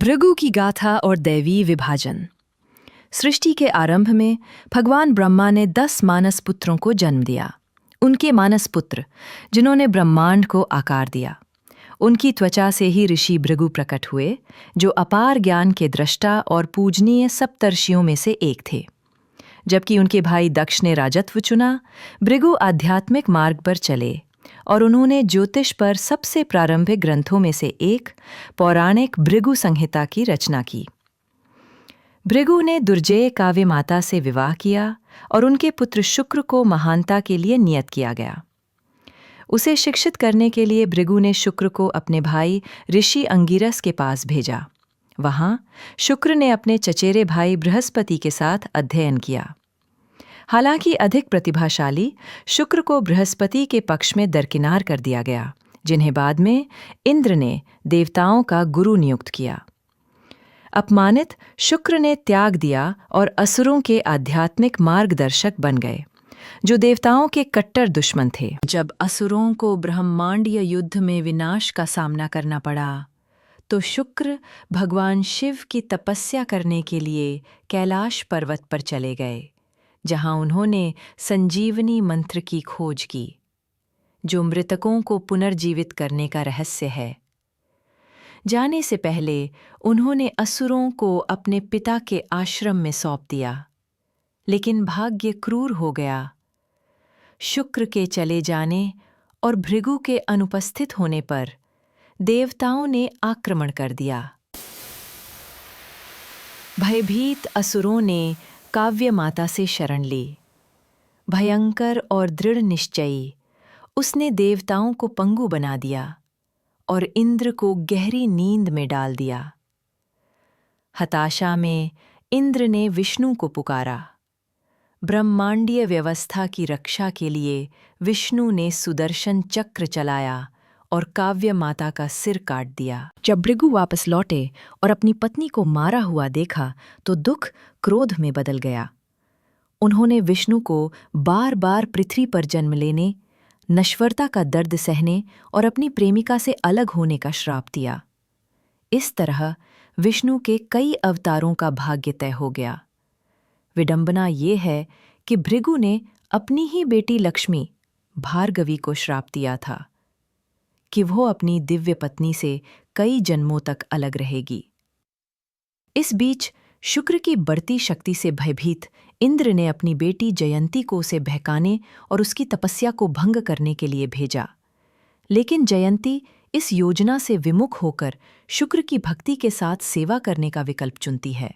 भृगु की गाथा और दैवी विभाजन। सृष्टि के आरंभ में भगवान ब्रह्मा ने 10 मानस पुत्रों को जन्म दिया। उनके मानस पुत्र, जिन्होंने ब्रह्मांड को आकार दिया, उनकी त्वचा से ही ऋषि भृगु प्रकट हुए, जो अपार ज्ञान के दृष्टा और पूजनीय सप्तर्षियों में से एक थे। जबकि उनके भाई दक्ष ने राजत्व चुना, भृगु आध्यात्मिक मार्ग पर चले और उन्होंने ज्योतिष पर सबसे प्रारंभिक ग्रंथों में से एक पौराणिक भृगु संहिता की रचना की। भृगु ने दुर्जेय काव्य माता से विवाह किया और उनके पुत्र शुक्र को महानता के लिए नियत किया गया। उसे शिक्षित करने के लिए भृगु ने शुक्र को अपने भाई ऋषि अंगिरस के पास भेजा। वहां शुक्र ने अपने चचेरे भाई बृहस्पति के साथ अध्ययन किया। हालांकि अधिक प्रतिभाशाली शुक्र को बृहस्पति के पक्ष में दरकिनार कर दिया गया, जिन्हें बाद में इंद्र ने देवताओं का गुरु नियुक्त किया। अपमानित शुक्र ने त्याग दिया और असुरों के आध्यात्मिक मार्गदर्शक बन गए, जो देवताओं के कट्टर दुश्मन थे। जब असुरों को ब्रह्मांडीय युद्ध में विनाश का सामना करना पड़ा, तो शुक्र भगवान शिव की तपस्या करने के लिए कैलाश पर्वत पर चले गए, जहां उन्होंने संजीवनी मंत्र की खोज की, जो मृतकों को पुनर्जीवित करने का रहस्य है। जाने से पहले उन्होंने असुरों को अपने पिता के आश्रम में सौंप दिया, लेकिन भाग्य क्रूर हो गया। शुक्र के चले जाने और भृगु के अनुपस्थित होने पर देवताओं ने आक्रमण कर दिया। भयभीत असुरों ने काव्य माता से शरण ली। भयंकर और दृढ़ निश्चयी उसने देवताओं को पंगु बना दिया और इंद्र को गहरी नींद में डाल दिया। हताशा में इंद्र ने विष्णु को पुकारा। ब्रह्मांडीय व्यवस्था की रक्षा के लिए विष्णु ने सुदर्शन चक्र चलाया और काव्य माता का सिर काट दिया। जब भृगु वापस लौटे और अपनी पत्नी को मारा हुआ देखा, तो दुख क्रोध में बदल गया। उन्होंने विष्णु को बार बार पृथ्वी पर जन्म लेने, नश्वरता का दर्द सहने और अपनी प्रेमिका से अलग होने का श्राप दिया। इस तरह विष्णु के कई अवतारों का भाग्य तय हो गया। विडंबना ये है कि भृगु ने अपनी ही बेटी लक्ष्मी, भार्गवी को श्राप दिया था कि वो अपनी दिव्य पत्नी से कई जन्मों तक अलग रहेगी। इस बीच शुक्र की बढ़ती शक्ति से भयभीत इंद्र ने अपनी बेटी जयंती को उसे बहकाने और उसकी तपस्या को भंग करने के लिए भेजा। लेकिन जयंती इस योजना से विमुख होकर शुक्र की भक्ति के साथ सेवा करने का विकल्प चुनती है।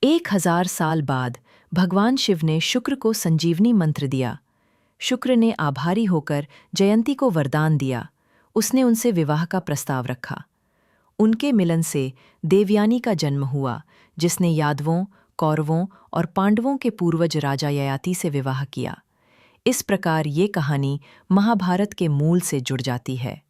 1000 साल बाद भगवान शिव ने शुक्र को संजीवनी मंत्र दिया। शुक्र ने आभारी होकर जयंती को वरदान दिया। उसने उनसे विवाह का प्रस्ताव रखा। उनके मिलन से देवयानी का जन्म हुआ, जिसने यादवों, कौरवों और पांडवों के पूर्वज राजा ययाति से विवाह किया। इस प्रकार ये कहानी महाभारत के मूल से जुड़ जाती है।